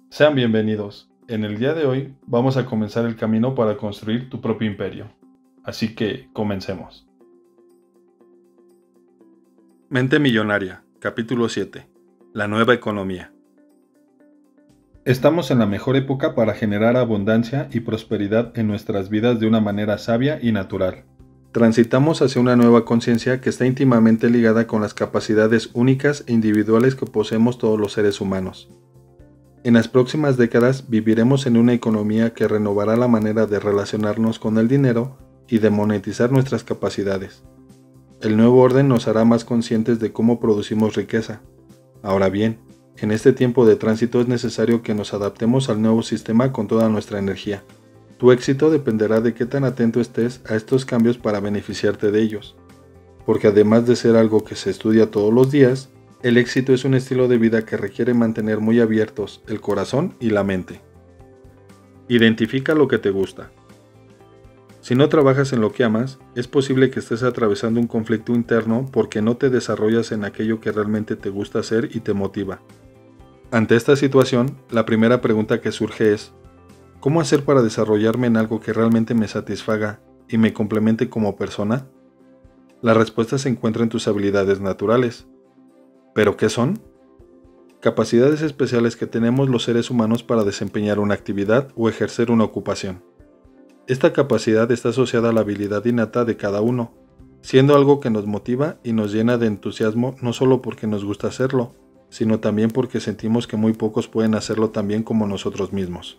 Sean bienvenidos. En el día de hoy vamos a comenzar el camino para construir tu propio imperio. Así que comencemos. Mente Millonaria, capítulo 7. La nueva economía. Estamos en la mejor época para generar abundancia y prosperidad en nuestras vidas de una manera sabia y natural. Transitamos hacia una nueva conciencia que está íntimamente ligada con las capacidades únicas e individuales que poseemos todos los seres humanos. En las próximas décadas viviremos en una economía que renovará la manera de relacionarnos con el dinero y de monetizar nuestras capacidades. El nuevo orden nos hará más conscientes de cómo producimos riqueza. Ahora bien, en este tiempo de tránsito es necesario que nos adaptemos al nuevo sistema con toda nuestra energía. Tu éxito dependerá de qué tan atento estés a estos cambios para beneficiarte de ellos. Porque además de ser algo que se estudia todos los días, el éxito es un estilo de vida que requiere mantener muy abiertos el corazón y la mente. Identifica lo que te gusta. Si no trabajas en lo que amas, es posible que estés atravesando un conflicto interno porque no te desarrollas en aquello que realmente te gusta hacer y te motiva. Ante esta situación, la primera pregunta que surge es, ¿cómo hacer para desarrollarme en algo que realmente me satisfaga y me complemente como persona? La respuesta se encuentra en tus habilidades naturales. ¿Pero qué son? Capacidades especiales que tenemos los seres humanos para desempeñar una actividad o ejercer una ocupación. Esta capacidad está asociada a la habilidad innata de cada uno, siendo algo que nos motiva y nos llena de entusiasmo no solo porque nos gusta hacerlo, sino también porque sentimos que muy pocos pueden hacerlo tan bien como nosotros mismos.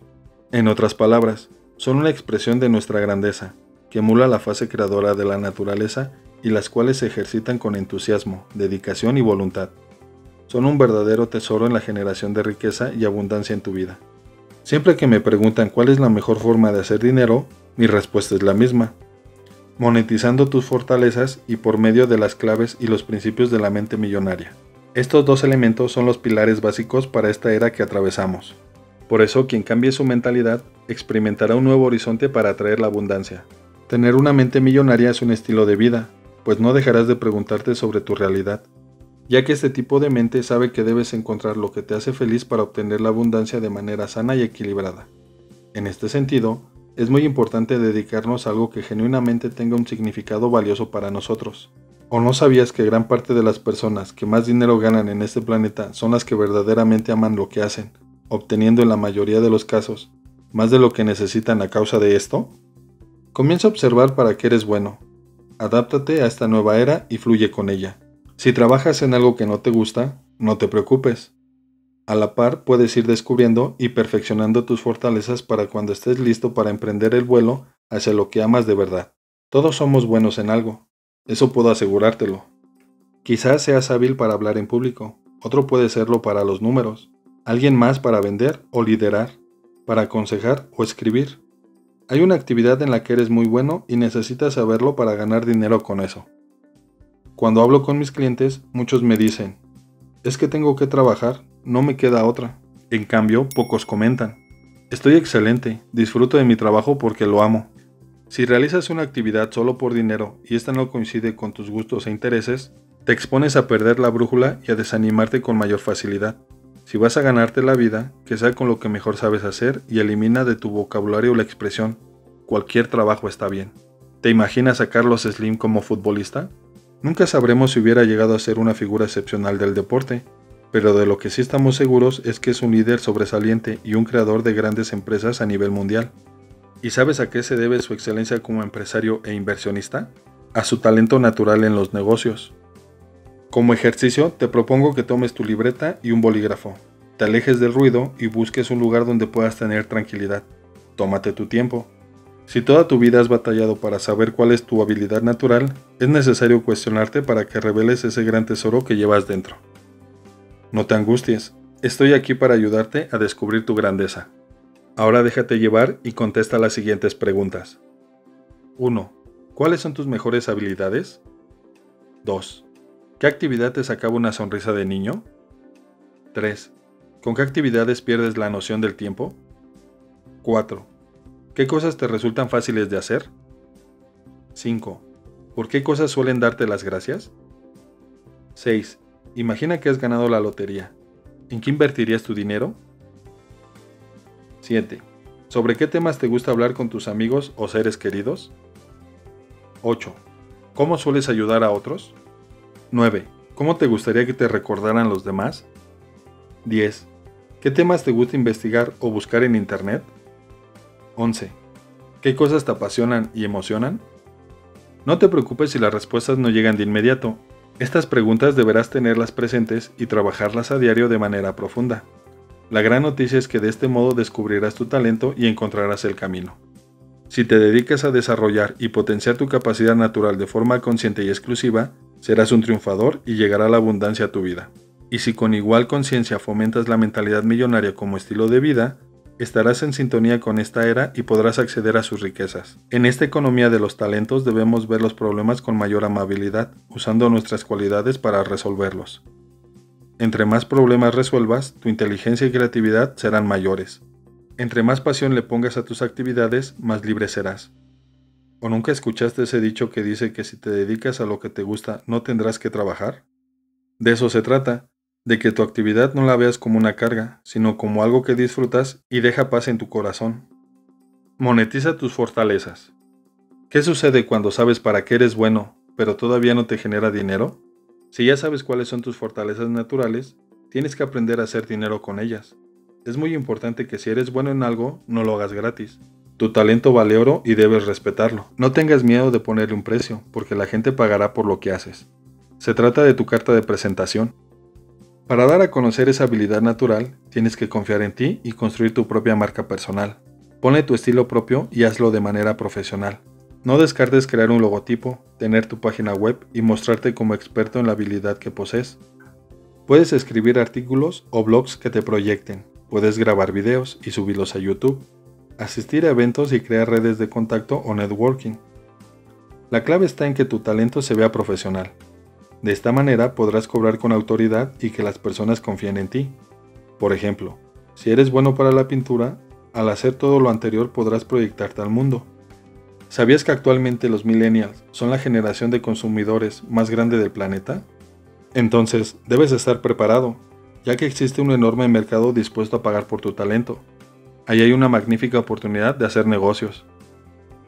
En otras palabras, son una expresión de nuestra grandeza, que emula la fase creadora de la naturaleza y las cuales se ejercitan con entusiasmo, dedicación y voluntad. Son un verdadero tesoro en la generación de riqueza y abundancia en tu vida. Siempre que me preguntan cuál es la mejor forma de hacer dinero, mi respuesta es la misma. Monetizando tus fortalezas y por medio de las claves y los principios de la mente millonaria. Estos dos elementos son los pilares básicos para esta era que atravesamos. Por eso, quien cambie su mentalidad, experimentará un nuevo horizonte para atraer la abundancia. Tener una mente millonaria es un estilo de vida, pues no dejarás de preguntarte sobre tu realidad, ya que este tipo de mente sabe que debes encontrar lo que te hace feliz para obtener la abundancia de manera sana y equilibrada. En este sentido, es muy importante dedicarnos a algo que genuinamente tenga un significado valioso para nosotros. ¿O no sabías que gran parte de las personas que más dinero ganan en este planeta son las que verdaderamente aman lo que hacen, obteniendo en la mayoría de los casos más de lo que necesitan a causa de esto? Comienza a observar para qué eres bueno. Adáptate a esta nueva era y fluye con ella. Si trabajas en algo que no te gusta, no te preocupes. A la par puedes ir descubriendo y perfeccionando tus fortalezas para cuando estés listo para emprender el vuelo hacia lo que amas de verdad. Todos somos buenos en algo, eso puedo asegurártelo. Quizás seas hábil para hablar en público, otro puede serlo para los números, alguien más para vender o liderar, para aconsejar o escribir. Hay una actividad en la que eres muy bueno y necesitas saberlo para ganar dinero con eso. Cuando hablo con mis clientes, muchos me dicen, es que tengo que trabajar, no me queda otra. En cambio, pocos comentan, estoy excelente, disfruto de mi trabajo porque lo amo. Si realizas una actividad solo por dinero y esta no coincide con tus gustos e intereses, te expones a perder la brújula y a desanimarte con mayor facilidad. Si vas a ganarte la vida, que sea con lo que mejor sabes hacer y elimina de tu vocabulario la expresión, cualquier trabajo está bien. ¿Te imaginas a Carlos Slim como futbolista? Nunca sabremos si hubiera llegado a ser una figura excepcional del deporte, pero de lo que sí estamos seguros es que es un líder sobresaliente y un creador de grandes empresas a nivel mundial. ¿Y sabes a qué se debe su excelencia como empresario e inversionista? A su talento natural en los negocios. Como ejercicio, te propongo que tomes tu libreta y un bolígrafo, te alejes del ruido y busques un lugar donde puedas tener tranquilidad. Tómate tu tiempo. Si toda tu vida has batallado para saber cuál es tu habilidad natural, es necesario cuestionarte para que reveles ese gran tesoro que llevas dentro. No te angusties, estoy aquí para ayudarte a descubrir tu grandeza. Ahora déjate llevar y contesta las siguientes preguntas. 1. ¿Cuáles son tus mejores habilidades? 2. ¿Qué actividad te sacaba una sonrisa de niño? 3. ¿Con qué actividades pierdes la noción del tiempo? 4. ¿Qué cosas te resultan fáciles de hacer? 5. ¿Por qué cosas suelen darte las gracias? 6. Imagina que has ganado la lotería. ¿En qué invertirías tu dinero? 7. ¿Sobre qué temas te gusta hablar con tus amigos o seres queridos? 8. ¿Cómo sueles ayudar a otros? 9. ¿Cómo te gustaría que te recordaran los demás? 10. ¿Qué temas te gusta investigar o buscar en internet? 11. ¿Qué cosas te apasionan y emocionan? No te preocupes si las respuestas no llegan de inmediato. Estas preguntas deberás tenerlas presentes y trabajarlas a diario de manera profunda. La gran noticia es que de este modo descubrirás tu talento y encontrarás el camino. Si te dedicas a desarrollar y potenciar tu capacidad natural de forma consciente y exclusiva, serás un triunfador y llegará la abundancia a tu vida. Y si con igual conciencia fomentas la mentalidad millonaria como estilo de vida, estarás en sintonía con esta era y podrás acceder a sus riquezas. En esta economía de los talentos debemos ver los problemas con mayor amabilidad, usando nuestras cualidades para resolverlos. Entre más problemas resuelvas, tu inteligencia y creatividad serán mayores. Entre más pasión le pongas a tus actividades, más libre serás. ¿O nunca escuchaste ese dicho que dice que si te dedicas a lo que te gusta, no tendrás que trabajar? De eso se trata, de que tu actividad no la veas como una carga, sino como algo que disfrutas y deja paz en tu corazón. Monetiza tus fortalezas. ¿Qué sucede cuando sabes para qué eres bueno, pero todavía no te genera dinero? Si ya sabes cuáles son tus fortalezas naturales, tienes que aprender a hacer dinero con ellas. Es muy importante que si eres bueno en algo, no lo hagas gratis. Tu talento vale oro y debes respetarlo. No tengas miedo de ponerle un precio, porque la gente pagará por lo que haces. Se trata de tu carta de presentación. Para dar a conocer esa habilidad natural, tienes que confiar en ti y construir tu propia marca personal. Ponle tu estilo propio y hazlo de manera profesional. No descartes crear un logotipo, tener tu página web y mostrarte como experto en la habilidad que posees. Puedes escribir artículos o blogs que te proyecten. Puedes grabar videos y subirlos a YouTube, asistir a eventos y crear redes de contacto o networking. La clave está en que tu talento se vea profesional. De esta manera podrás cobrar con autoridad y que las personas confíen en ti. Por ejemplo, si eres bueno para la pintura, al hacer todo lo anterior podrás proyectarte al mundo. ¿Sabías que actualmente los millennials son la generación de consumidores más grande del planeta? Entonces, debes estar preparado, ya que existe un enorme mercado dispuesto a pagar por tu talento. Ahí hay una magnífica oportunidad de hacer negocios.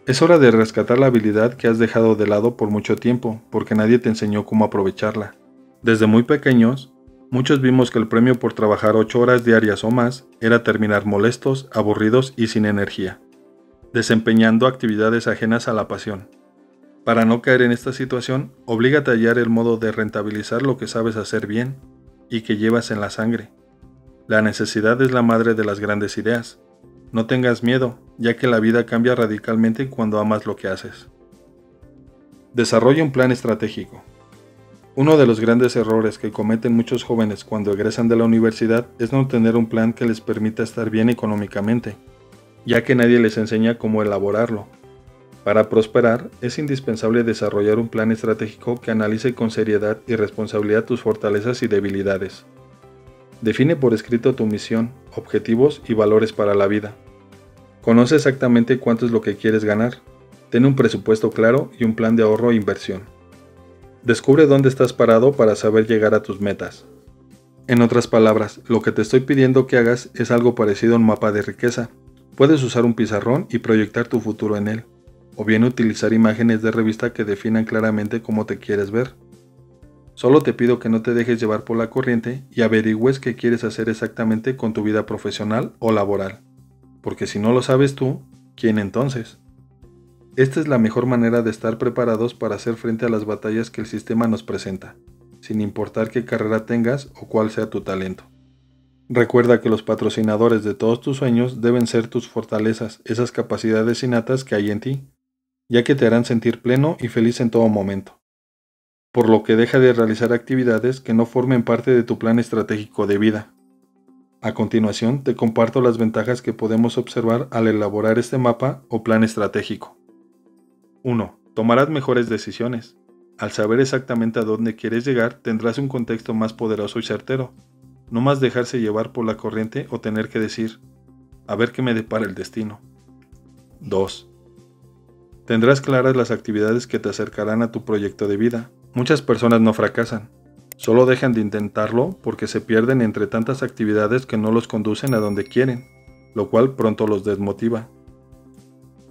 Es hora de rescatar la habilidad que has dejado de lado por mucho tiempo, porque nadie te enseñó cómo aprovecharla. Desde muy pequeños, muchos vimos que el premio por trabajar 8 horas diarias o más era terminar molestos, aburridos y sin energía, desempeñando actividades ajenas a la pasión. Para no caer en esta situación, oblígate a hallar el modo de rentabilizar lo que sabes hacer bien y que llevas en la sangre. La necesidad es la madre de las grandes ideas. No tengas miedo, ya que la vida cambia radicalmente cuando amas lo que haces. Desarrolla un plan estratégico. Uno de los grandes errores que cometen muchos jóvenes cuando egresan de la universidad es no tener un plan que les permita estar bien económicamente, ya que nadie les enseña cómo elaborarlo. Para prosperar, es indispensable desarrollar un plan estratégico que analice con seriedad y responsabilidad tus fortalezas y debilidades. Define por escrito tu misión, objetivos y valores para la vida. Conoce exactamente cuánto es lo que quieres ganar. Ten un presupuesto claro y un plan de ahorro e inversión. Descubre dónde estás parado para saber llegar a tus metas. En otras palabras, lo que te estoy pidiendo que hagas es algo parecido a un mapa de riqueza. Puedes usar un pizarrón y proyectar tu futuro en él, o bien utilizar imágenes de revista que definan claramente cómo te quieres ver. Solo te pido que no te dejes llevar por la corriente y averigües qué quieres hacer exactamente con tu vida profesional o laboral, porque si no lo sabes tú, ¿quién entonces? Esta es la mejor manera de estar preparados para hacer frente a las batallas que el sistema nos presenta, sin importar qué carrera tengas o cuál sea tu talento. Recuerda que los patrocinadores de todos tus sueños deben ser tus fortalezas, esas capacidades innatas que hay en ti, ya que te harán sentir pleno y feliz en todo momento. Por lo que deja de realizar actividades que no formen parte de tu plan estratégico de vida. A continuación, te comparto las ventajas que podemos observar al elaborar este mapa o plan estratégico. 1. Tomarás mejores decisiones. Al saber exactamente a dónde quieres llegar, tendrás un contexto más poderoso y certero. No más dejarse llevar por la corriente o tener que decir, a ver qué me depara el destino. 2. Tendrás claras las actividades que te acercarán a tu proyecto de vida. Muchas personas no fracasan, solo dejan de intentarlo porque se pierden entre tantas actividades que no los conducen a donde quieren. lo cual pronto los desmotiva.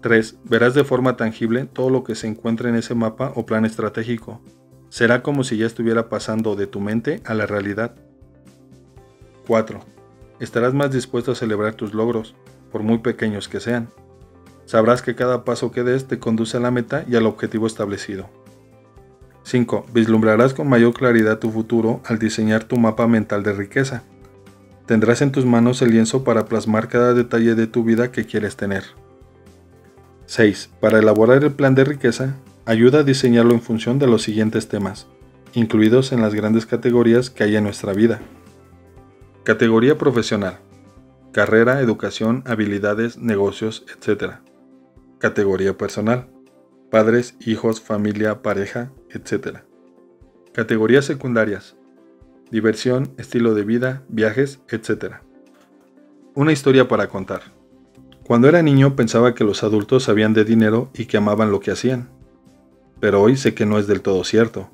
3. Verás de forma tangible todo lo que se encuentra en ese mapa o plan estratégico. Será como si ya estuviera pasando de tu mente a la realidad. 4. Estarás más dispuesto a celebrar tus logros, por muy pequeños que sean. Sabrás que cada paso que des te conduce a la meta y al objetivo establecido. 5. Vislumbrarás con mayor claridad tu futuro al diseñar tu mapa mental de riqueza. Tendrás en tus manos el lienzo para plasmar cada detalle de tu vida que quieres tener. 6. Para elaborar el plan de riqueza, ayuda a diseñarlo en función de los siguientes temas, incluidos en las grandes categorías que hay en nuestra vida. Categoría profesional: carrera, educación, habilidades, negocios, etc. Categoría personal: padres, hijos, familia, pareja, etc. Categorías secundarias: diversión, estilo de vida, viajes, etc. Una historia para contar. Cuando era niño pensaba que los adultos sabían de dinero y que amaban lo que hacían. Pero hoy sé que no es del todo cierto.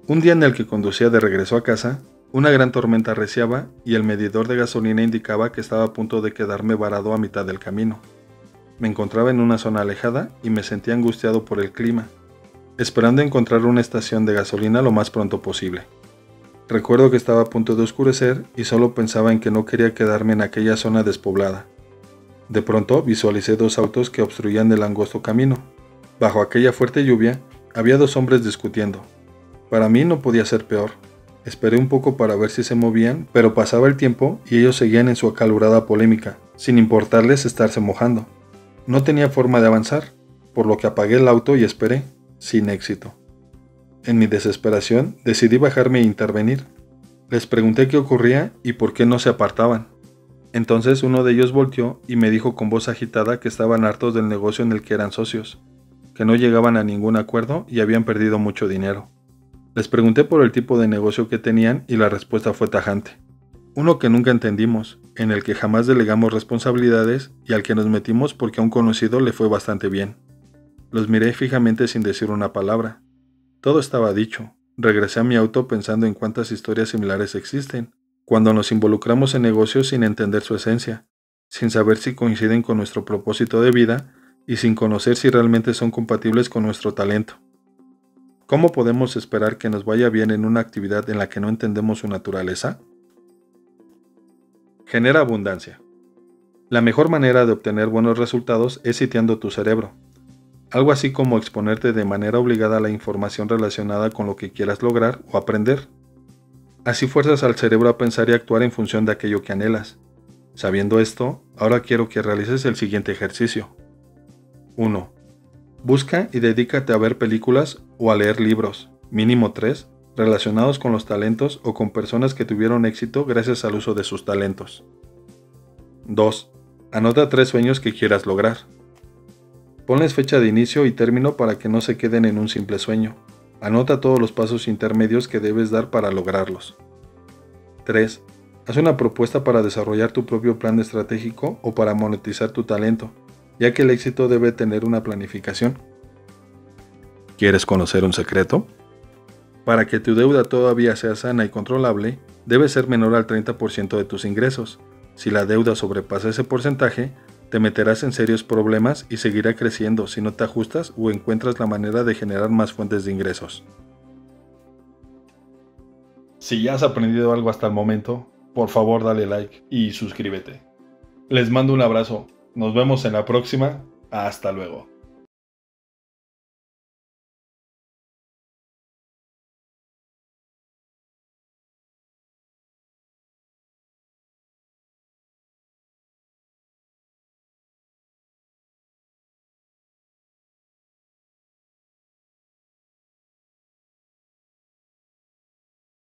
Un día en el que conducía de regreso a casa, una gran tormenta arreciaba y el medidor de gasolina indicaba que estaba a punto de quedarme varado a mitad del camino. Me encontraba en una zona alejada y me sentía angustiado por el clima, esperando encontrar una estación de gasolina lo más pronto posible. Recuerdo que estaba a punto de oscurecer y solo pensaba en que no quería quedarme en aquella zona despoblada. De pronto visualicé dos autos que obstruían el angosto camino. Bajo aquella fuerte lluvia, había dos hombres discutiendo. Para mí no podía ser peor. Esperé un poco para ver si se movían, pero pasaba el tiempo y ellos seguían en su acalorada polémica, sin importarles estarse mojando. No tenía forma de avanzar, por lo que apagué el auto y esperé, sin éxito. En mi desesperación, decidí bajarme e intervenir. Les pregunté qué ocurría y por qué no se apartaban. Entonces uno de ellos volteó y me dijo con voz agitada que estaban hartos del negocio en el que eran socios, que no llegaban a ningún acuerdo y habían perdido mucho dinero. Les pregunté por el tipo de negocio que tenían y la respuesta fue tajante. Uno que nunca entendimos, en el que jamás delegamos responsabilidades y al que nos metimos porque a un conocido le fue bastante bien. Los miré fijamente sin decir una palabra. Todo estaba dicho. Regresé a mi auto pensando en cuántas historias similares existen, cuando nos involucramos en negocios sin entender su esencia, sin saber si coinciden con nuestro propósito de vida y sin conocer si realmente son compatibles con nuestro talento. ¿Cómo podemos esperar que nos vaya bien en una actividad en la que no entendemos su naturaleza? Genera abundancia. La mejor manera de obtener buenos resultados es sitiando tu cerebro. Algo así como exponerte de manera obligada a la información relacionada con lo que quieras lograr o aprender. Así fuerzas al cerebro a pensar y actuar en función de aquello que anhelas. Sabiendo esto, ahora quiero que realices el siguiente ejercicio. 1. Busca y dedícate a ver películas o a leer libros, mínimo 3, relacionados con los talentos o con personas que tuvieron éxito gracias al uso de sus talentos. 2. Anota 3 sueños que quieras lograr. Ponles fecha de inicio y término para que no se queden en un simple sueño. Anota todos los pasos intermedios que debes dar para lograrlos. 3. Haz una propuesta para desarrollar tu propio plan estratégico o para monetizar tu talento, ya que el éxito debe tener una planificación. ¿Quieres conocer un secreto? Para que tu deuda todavía sea sana y controlable, debe ser menor al 30% de tus ingresos. Si la deuda sobrepasa ese porcentaje, te meterás en serios problemas y seguirá creciendo si no te ajustas o encuentras la manera de generar más fuentes de ingresos. Si ya has aprendido algo hasta el momento, por favor dale like y suscríbete. Les mando un abrazo. Nos vemos en la próxima. Hasta luego.